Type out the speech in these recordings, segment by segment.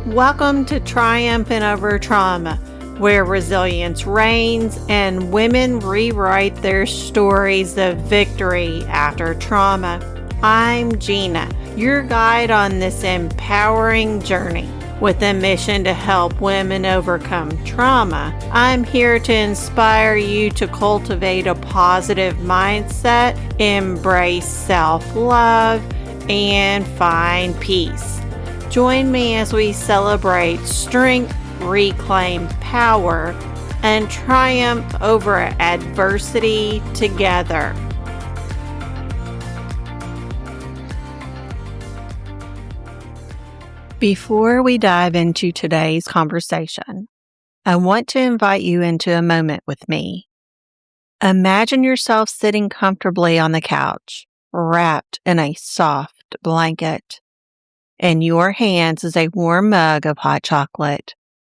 Welcome to Triumphant Over Trauma, where resilience reigns and women rewrite their stories of victory after trauma. I'm Gina, your guide on this empowering journey. With a mission to help women overcome trauma, I'm here to inspire you to cultivate a positive mindset, embrace self-love, and find peace. Join me as we celebrate strength, reclaim power, and triumph over adversity together. Before we dive into today's conversation, I want to invite you into a moment with me. Imagine yourself sitting comfortably on the couch, wrapped in a soft blanket. In your hands is a warm mug of hot chocolate,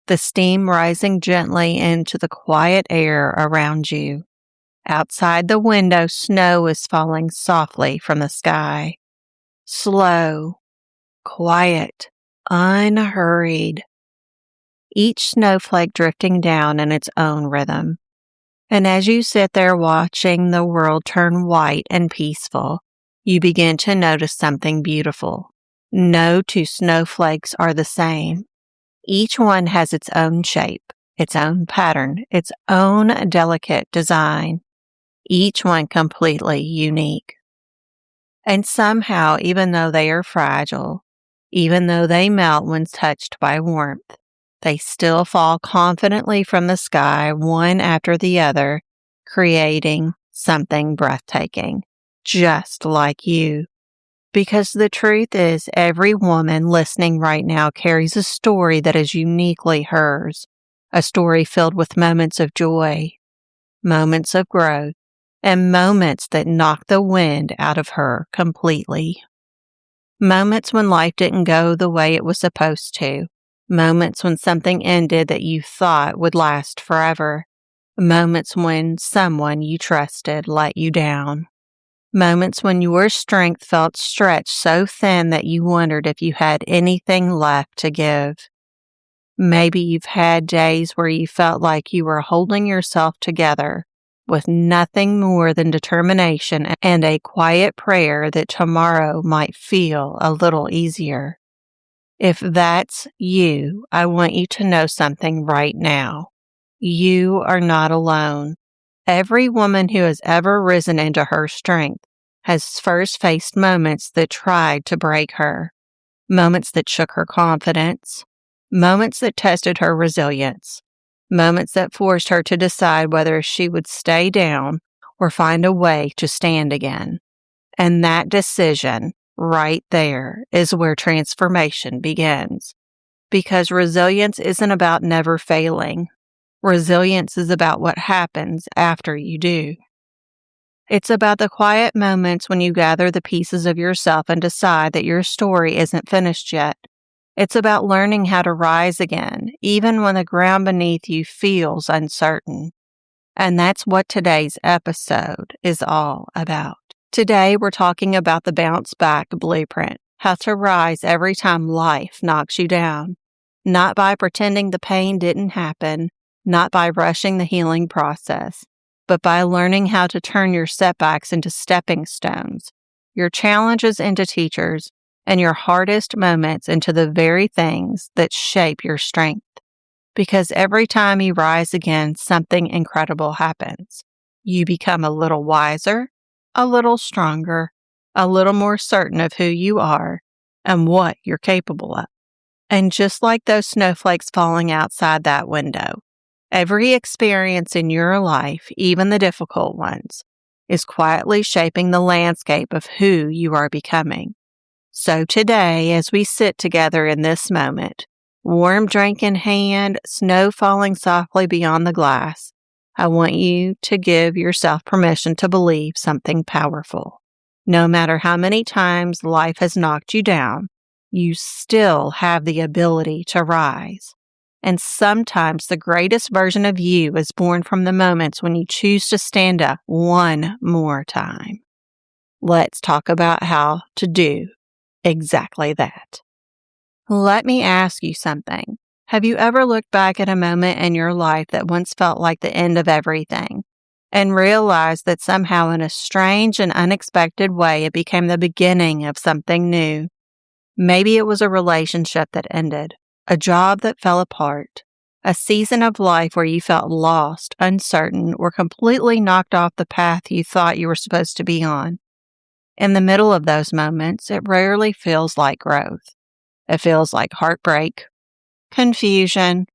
the steam rising gently into the quiet air around you. Outside the window, snow is falling softly from the sky. Slow, quiet, unhurried. Each snowflake drifting down in its own rhythm. And as you sit there watching the world turn white and peaceful, you begin to notice something beautiful. No two snowflakes are the same. Each one has its own shape, its own pattern, its own delicate design. Each one completely unique. And somehow, even though they are fragile, even though they melt when touched by warmth, they still fall confidently from the sky, one after the other, creating something breathtaking, just like you. Because the truth is, every woman listening right now carries a story that is uniquely hers, a story filled with moments of joy, moments of growth, and moments that knock the wind out of her completely. Moments when life didn't go the way it was supposed to. Moments when something ended that you thought would last forever. Moments when someone you trusted let you down. Moments when your strength felt stretched so thin that you wondered if you had anything left to give. Maybe you've had days where you felt like you were holding yourself together with nothing more than determination and a quiet prayer that tomorrow might feel a little easier. If that's you, I want you to know something right now. You are not alone. Every woman who has ever risen into her strength has first faced moments that tried to break her, moments that shook her confidence, moments that tested her resilience, moments that forced her to decide whether she would stay down or find a way to stand again. And that decision right there is where transformation begins. Because resilience isn't about never failing. Resilience is about what happens after you do. It's about the quiet moments when you gather the pieces of yourself and decide that your story isn't finished yet. It's about learning how to rise again, even when the ground beneath you feels uncertain. And that's what today's episode is all about. Today, we're talking about the bounce back blueprint, how to rise every time life knocks you down. Not by pretending the pain didn't happen, not by rushing the healing process, but by learning how to turn your setbacks into stepping stones, your challenges into teachers, and your hardest moments into the very things that shape your strength. Because every time you rise again, something incredible happens. You become a little wiser, a little stronger, a little more certain of who you are and what you're capable of. And just like those snowflakes falling outside that window, every experience in your life, even the difficult ones, is quietly shaping the landscape of who you are becoming. So today, as we sit together in this moment, warm drink in hand, snow falling softly beyond the glass, I want you to give yourself permission to believe something powerful. No matter how many times life has knocked you down, you still have the ability to rise. And sometimes the greatest version of you is born from the moments when you choose to stand up one more time. Let's talk about how to do exactly that. Let me ask you something. Have you ever looked back at a moment in your life that once felt like the end of everything and realized that somehow in a strange and unexpected way it became the beginning of something new? Maybe it was a relationship that ended, a job that fell apart, a season of life where you felt lost, uncertain, or completely knocked off the path you thought you were supposed to be on. In the middle of those moments, it rarely feels like growth. It feels like heartbreak, confusion,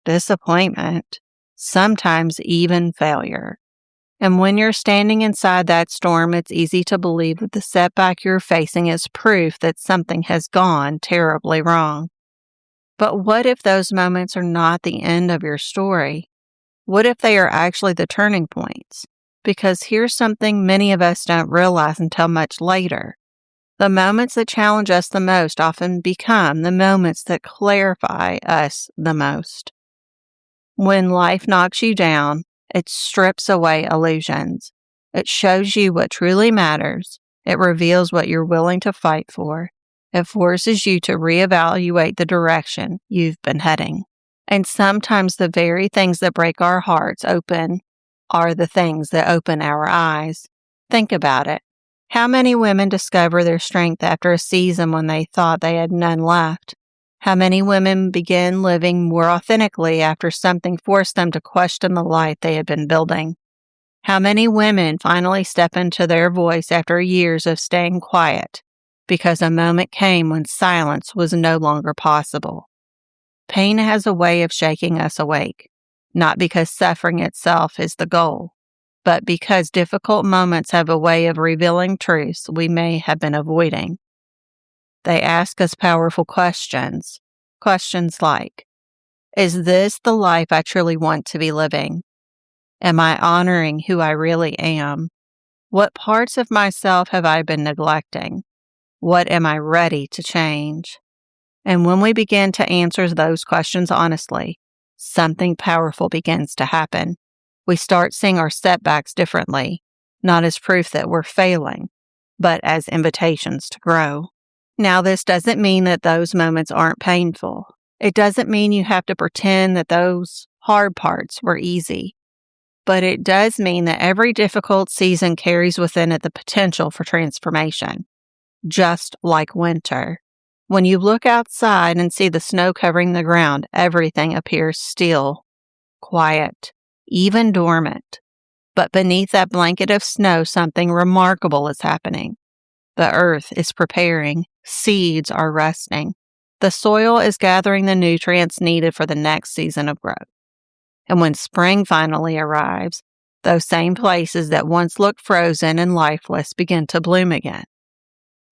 disappointment, sometimes even failure. And when you're standing inside that storm, it's easy to believe that the setback you're facing is proof that something has gone terribly wrong. But what if those moments are not the end of your story? What if they are actually the turning points? Because here's something many of us don't realize until much later. The moments that challenge us the most often become the moments that clarify us the most. When life knocks you down, it strips away illusions. It shows you what truly matters. It reveals what you're willing to fight for. It forces you to reevaluate the direction you've been heading. And sometimes the very things that break our hearts open are the things that open our eyes. Think about it. How many women discover their strength after a season when they thought they had none left? How many women begin living more authentically after something forced them to question the life they had been building? How many women finally step into their voice after years of staying quiet because a moment came when silence was no longer possible? Pain has a way of shaking us awake, not because suffering itself is the goal, but because difficult moments have a way of revealing truths we may have been avoiding. They ask us powerful questions. Questions like, is this the life I truly want to be living? Am I honoring who I really am? What parts of myself have I been neglecting? What am I ready to change? And when we begin to answer those questions honestly, something powerful begins to happen. We start seeing our setbacks differently, not as proof that we're failing, but as invitations to grow. Now, this doesn't mean that those moments aren't painful. It doesn't mean you have to pretend that those hard parts were easy. But it does mean that every difficult season carries within it the potential for transformation, just like winter. When you look outside and see the snow covering the ground, everything appears still, quiet, even dormant. But beneath that blanket of snow, something remarkable is happening. The earth is preparing, seeds are resting. The soil is gathering the nutrients needed for the next season of growth. And when spring finally arrives, those same places that once looked frozen and lifeless begin to bloom again.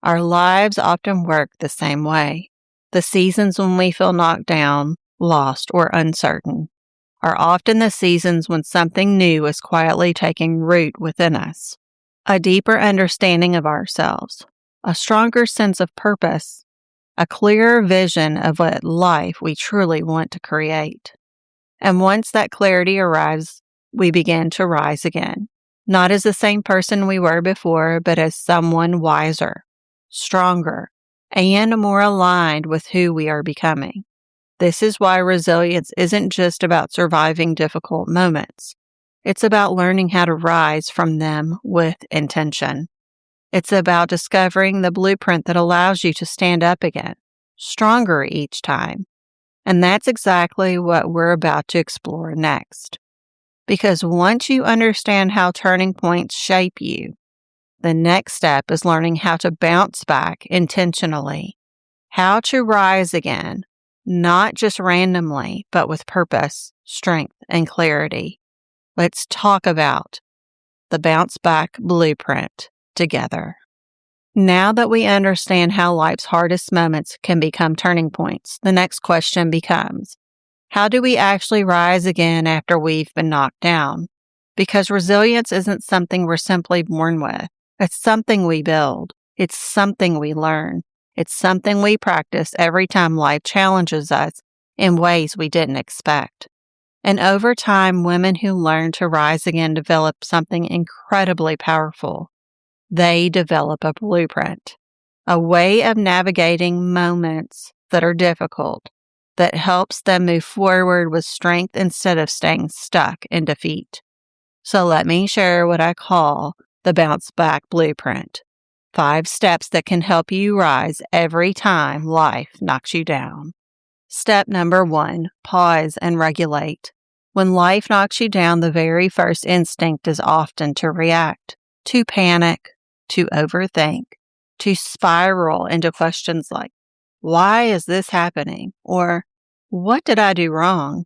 Our lives often work the same way. The seasons when we feel knocked down, lost, or uncertain are often the seasons when something new is quietly taking root within us. A deeper understanding of ourselves, a stronger sense of purpose, a clearer vision of what life we truly want to create. And once that clarity arrives, we begin to rise again, not as the same person we were before, but as someone wiser, stronger, and more aligned with who we are becoming. This is why resilience isn't just about surviving difficult moments. It's about learning how to rise from them with intention. It's about discovering the blueprint that allows you to stand up again, stronger each time. And that's exactly what we're about to explore next. Because once you understand how turning points shape you, the next step is learning how to bounce back intentionally, how to rise again, not just randomly, but with purpose, strength, and clarity. Let's talk about the bounce back blueprint together. Now that we understand how life's hardest moments can become turning points, the next question becomes, how do we actually rise again after we've been knocked down? Because resilience isn't something we're simply born with. It's something we build. It's something we learn. It's something we practice every time life challenges us in ways we didn't expect. And over time, women who learn to rise again develop something incredibly powerful. They develop a blueprint, a way of navigating moments that are difficult that helps them move forward with strength instead of staying stuck in defeat. So let me share what I call the bounce back blueprint. 5 steps that can help you rise every time life knocks you down. Step number 1, pause and regulate. When life knocks you down, the very first instinct is often to react, to panic, to overthink, to spiral into questions like, why is this happening? Or, what did I do wrong?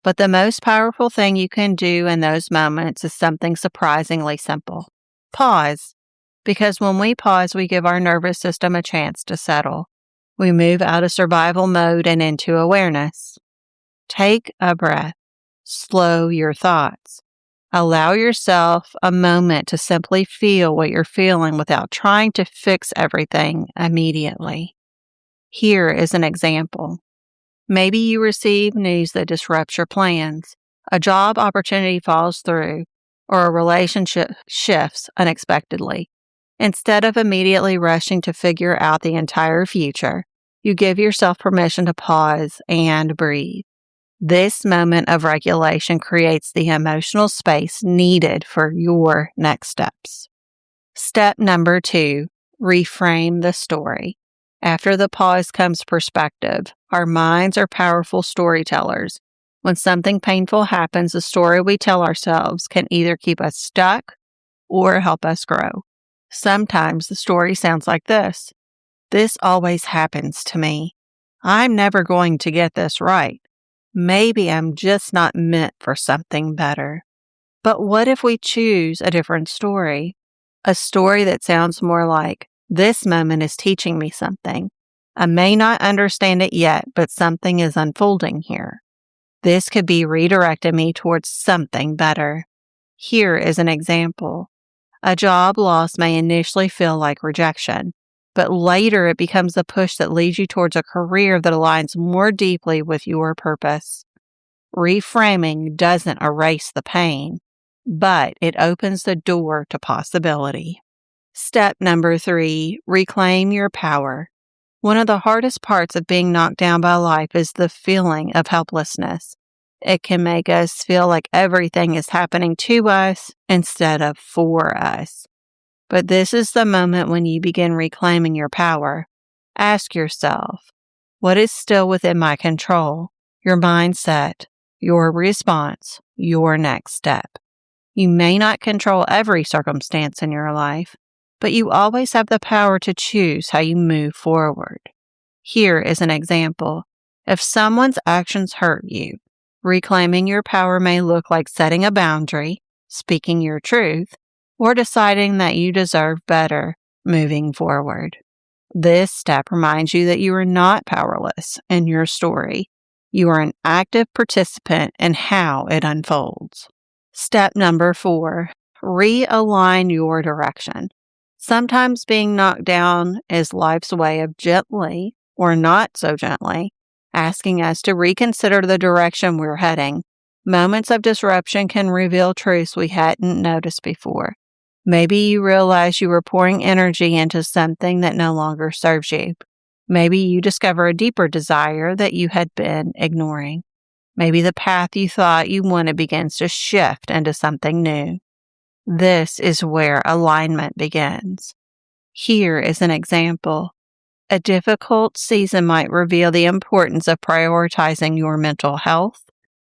But the most powerful thing you can do in those moments is something surprisingly simple. Pause. Because when we pause, we give our nervous system a chance to settle. We move out of survival mode and into awareness. Take a breath. Slow your thoughts. Allow yourself a moment to simply feel what you're feeling without trying to fix everything immediately. Here is an example. Maybe you receive news that disrupts your plans, a job opportunity falls through, or a relationship shifts unexpectedly. Instead of immediately rushing to figure out the entire future, you give yourself permission to pause and breathe. This moment of regulation creates the emotional space needed for your next steps. Step number 2, reframe the story. After the pause comes perspective. Our minds are powerful storytellers. When something painful happens, the story we tell ourselves can either keep us stuck or help us grow. Sometimes the story sounds like this. This always happens to me. I'm never going to get this right. Maybe I'm just not meant for something better. But what if we choose a different story? A story that sounds more like, this moment is teaching me something. I may not understand it yet, but something is unfolding here. This could be redirecting me towards something better. Here is an example. A job loss may initially feel like rejection, but later it becomes a push that leads you towards a career that aligns more deeply with your purpose. Reframing doesn't erase the pain, but it opens the door to possibility. Step number 3, reclaim your power. One of the hardest parts of being knocked down by life is the feeling of helplessness. It can make us feel like everything is happening to us instead of for us. But this is the moment when you begin reclaiming your power. Ask yourself, what is still within my control? Your mindset, your response, your next step. You may not control every circumstance in your life, but you always have the power to choose how you move forward. Here is an example. If someone's actions hurt you, reclaiming your power may look like setting a boundary, speaking your truth, or deciding that you deserve better moving forward. This step reminds you that you are not powerless in your story. You are an active participant in how it unfolds. Step number 4, realign your direction. Sometimes being knocked down is life's way of gently, or not so gently, asking us to reconsider the direction we're heading. Moments of disruption can reveal truths we hadn't noticed before. Maybe you realize you were pouring energy into something that no longer serves you. Maybe you discover a deeper desire that you had been ignoring. Maybe the path you thought you wanted begins to shift into something new. This is where alignment begins. Here is an example. A difficult season might reveal the importance of prioritizing your mental health,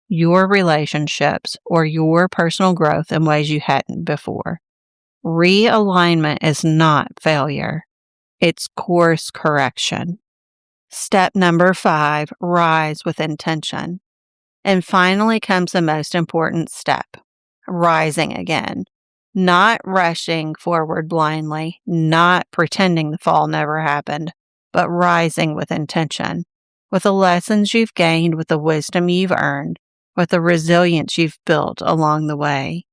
your relationships, or your personal growth in ways you hadn't before. Realignment is not failure. It's course correction. Step number 5, rise with intention. And finally comes the most important step, rising again. Not rushing forward blindly, not pretending the fall never happened, but rising with intention, with the lessons you've gained, with the wisdom you've earned, with the resilience you've built along the way.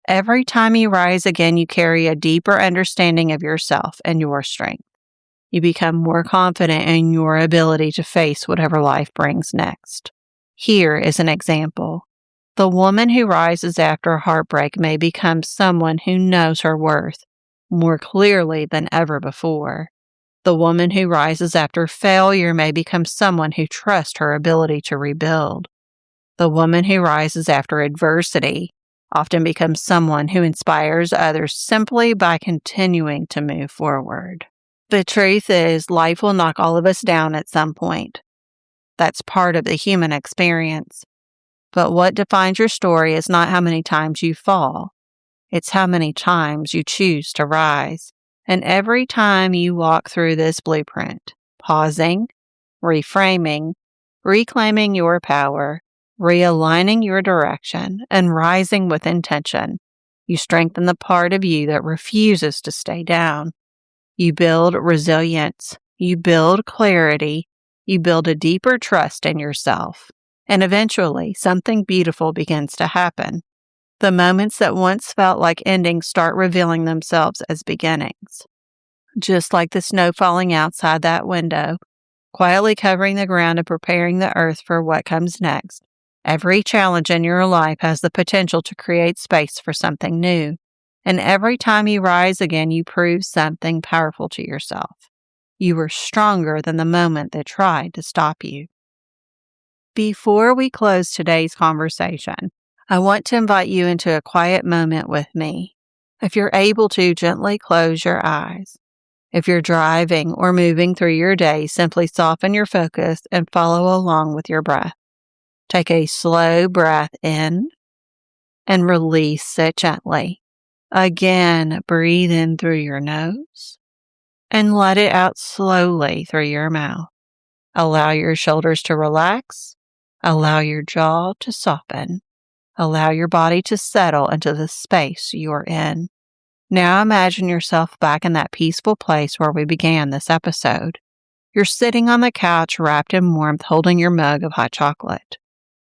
Every time you rise again, you carry a deeper understanding of yourself and your strength. You become more confident in your ability to face whatever life brings next. Here is an example. The woman who rises after a heartbreak may become someone who knows her worth more clearly than ever before. The woman who rises after failure may become someone who trusts her ability to rebuild. The woman who rises after adversity often becomes someone who inspires others simply by continuing to move forward. The truth is, life will knock all of us down at some point. That's part of the human experience. But what defines your story is not how many times you fall. It's how many times you choose to rise. And every time you walk through this blueprint, pausing, reframing, reclaiming your power, realigning your direction, and rising with intention, you strengthen the part of you that refuses to stay down. You build resilience, you build clarity, you build a deeper trust in yourself, and eventually something beautiful begins to happen. The moments that once felt like endings start revealing themselves as beginnings. Just like the snow falling outside that window, quietly covering the ground and preparing the earth for what comes next. Every challenge in your life has the potential to create space for something new. And every time you rise again, you prove something powerful to yourself. You are stronger than the moment that tried to stop you. Before we close today's conversation, I want to invite you into a quiet moment with me. If you're able to, gently close your eyes. If you're driving or moving through your day, simply soften your focus and follow along with your breath. Take a slow breath in and release it gently. Again, breathe in through your nose and let it out slowly through your mouth. Allow your shoulders to relax. Allow your jaw to soften. Allow your body to settle into the space you're in. Now imagine yourself back in that peaceful place where we began this episode. You're sitting on the couch wrapped in warmth, holding your mug of hot chocolate.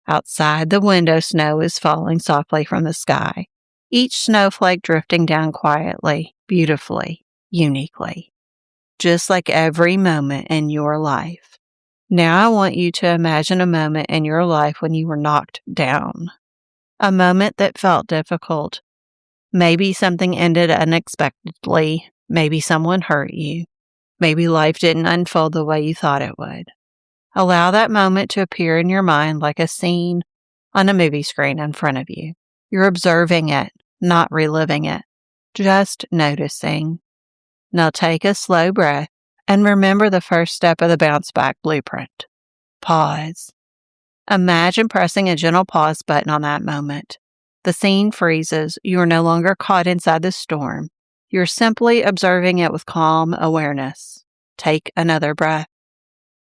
Outside the window, snow is falling softly from the sky, each snowflake drifting down quietly, beautifully, uniquely, just like every moment in your life. Now I want you to imagine a moment in your life when you were knocked down. A moment that felt difficult. Maybe something ended unexpectedly. Maybe someone hurt you. Maybe life didn't unfold the way you thought it would. Allow that moment to appear in your mind like a scene on a movie screen in front of you. You're observing it, not reliving it, just noticing. Now take a slow breath and remember the first step of the bounce back blueprint. Pause. Imagine pressing a gentle pause button on that moment. The scene freezes. You are no longer caught inside the storm. You're simply observing it with calm awareness. Take another breath.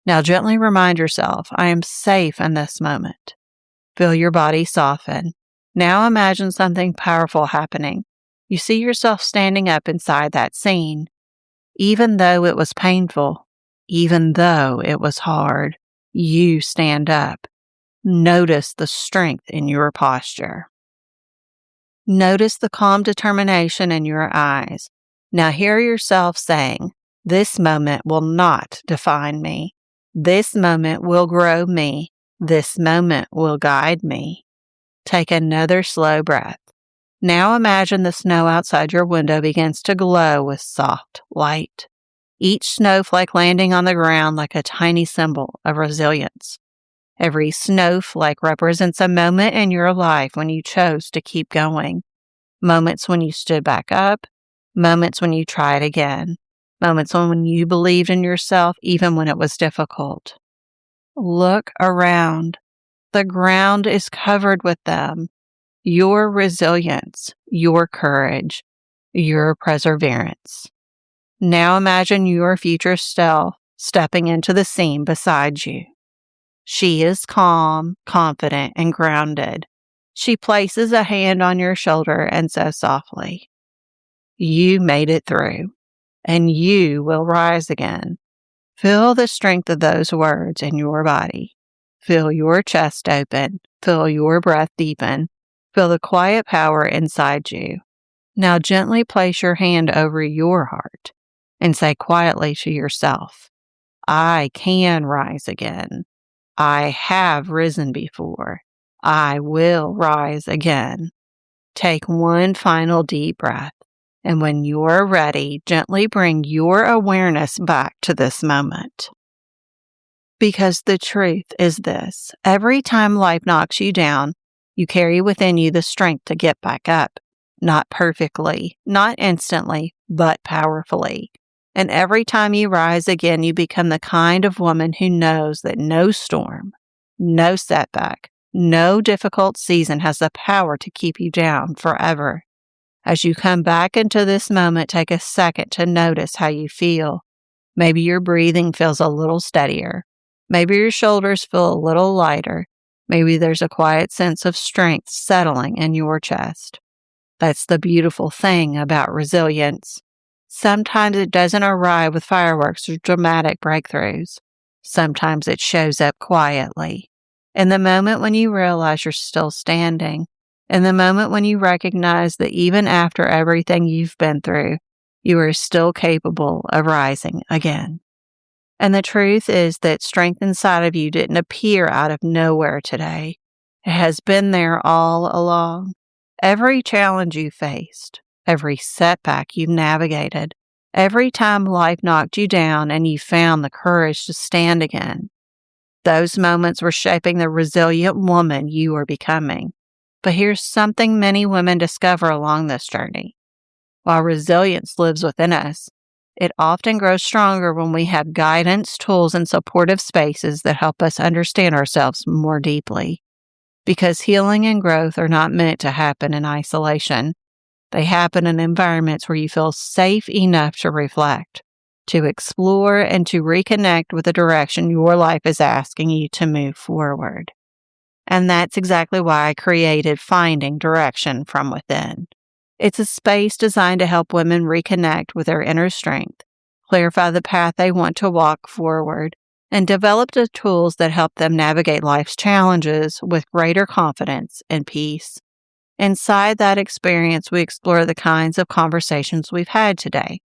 Now gently remind yourself, I am safe in this moment. Feel your body soften. Now imagine something powerful happening. You see yourself standing up inside that scene. Even though it was painful, even though it was hard, you stand up. Notice the strength in your posture. Notice the calm determination in your eyes. Now hear yourself saying, this moment will not define me. This moment will grow me. This moment will guide me. Take another slow breath. Now imagine the snow outside your window begins to glow with soft light. Each snowflake landing on the ground like a tiny symbol of resilience. Every snowflake represents a moment in your life when you chose to keep going. Moments when you stood back up. Moments when you tried again. Moments when you believed in yourself even when it was difficult. Look around. The ground is covered with them. Your resilience, your courage, your perseverance. Now imagine your future self stepping into the scene beside you. She is calm, confident, and grounded. She places a hand on your shoulder and says softly, you made it through, and you will rise again. Feel the strength of those words in your body. Feel your chest open. Feel your breath deepen. Feel the quiet power inside you. Now gently place your hand over your heart and say quietly to yourself, I can rise again. I have risen before. I will rise again. Take one final deep breath. And when you're ready, gently bring your awareness back to this moment. Because the truth is this: every time life knocks you down, you carry within you the strength to get back up. Not perfectly, not instantly, but powerfully. And every time you rise again, you become the kind of woman who knows that no storm, no setback, no difficult season has the power to keep you down forever. As you come back into this moment, take a second to notice how you feel. Maybe your breathing feels a little steadier. Maybe your shoulders feel a little lighter. Maybe there's a quiet sense of strength settling in your chest. That's the beautiful thing about resilience. Sometimes it doesn't arrive with fireworks or dramatic breakthroughs. Sometimes it shows up quietly. In the moment when you realize you're still standing. In the moment when you recognize that even after everything you've been through, you are still capable of rising again. And the truth is that strength inside of you didn't appear out of nowhere today. It has been there all along. Every challenge you faced, every setback you've navigated, every time life knocked you down and you found the courage to stand again, those moments were shaping the resilient woman you are becoming. But here's something many women discover along this journey. While resilience lives within us, it often grows stronger when we have guidance, tools, and supportive spaces that help us understand ourselves more deeply. Because healing and growth are not meant to happen in isolation. They happen in environments where you feel safe enough to reflect, to explore, and to reconnect with the direction your life is asking you to move forward. And that's exactly why I created Finding Direction from Within. It's a space designed to help women reconnect with their inner strength, clarify the path they want to walk forward, and develop the tools that help them navigate life's challenges with greater confidence and peace. Inside that experience, we explore the kinds of conversations we've had today,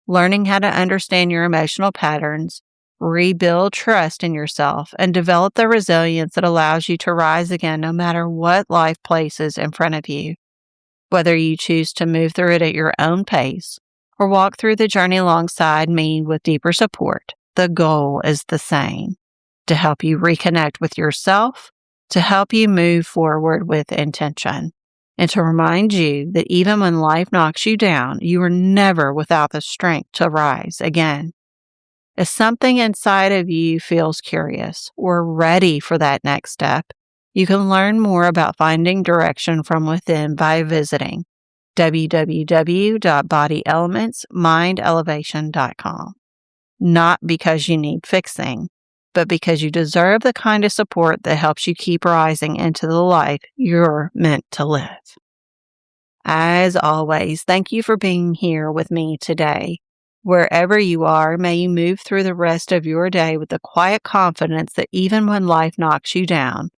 learning how to understand your emotional patterns, rebuild trust in yourself, and develop the resilience that allows you to rise again no matter what life places in front of you. Whether you choose to move through it at your own pace or walk through the journey alongside me with deeper support, the goal is the same: to help you reconnect with yourself, to help you move forward with intention, and to remind you that even when life knocks you down, you are never without the strength to rise again. If something inside of you feels curious or ready for that next step, you can learn more about Finding Direction from Within by visiting www.bodyelementsmindelevation.com. Not because you need fixing, but because you deserve the kind of support that helps you keep rising into the life you're meant to live. As always, thank you for being here with me today. Wherever you are, may you move through the rest of your day with the quiet confidence that even when life knocks you down,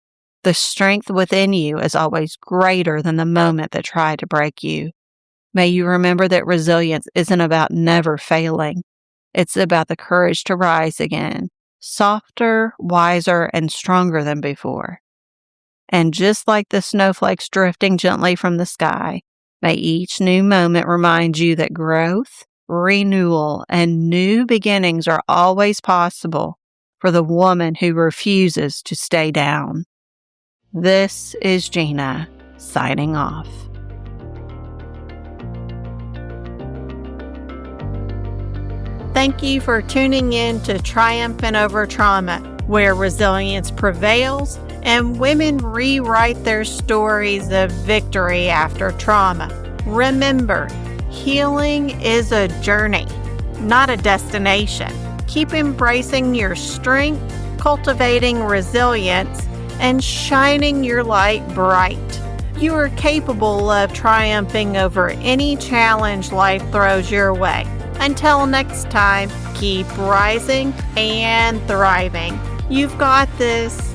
the strength within you is always greater than the moment that tried to break you. May you remember that resilience isn't about never failing. It's about the courage to rise again, softer, wiser, and stronger than before. And just like the snowflakes drifting gently from the sky, may each new moment remind you that growth, renewal, and new beginnings are always possible for the woman who refuses to stay down. This is Gina, signing off. Thank you for tuning in to Triumphant Over Trauma, where resilience prevails and women rewrite their stories of victory after trauma. Remember, healing is a journey, not a destination. Keep embracing your strength, cultivating resilience, and shining your light bright. You are capable of triumphing over any challenge life throws your way. Until next time, keep rising and thriving. You've got this.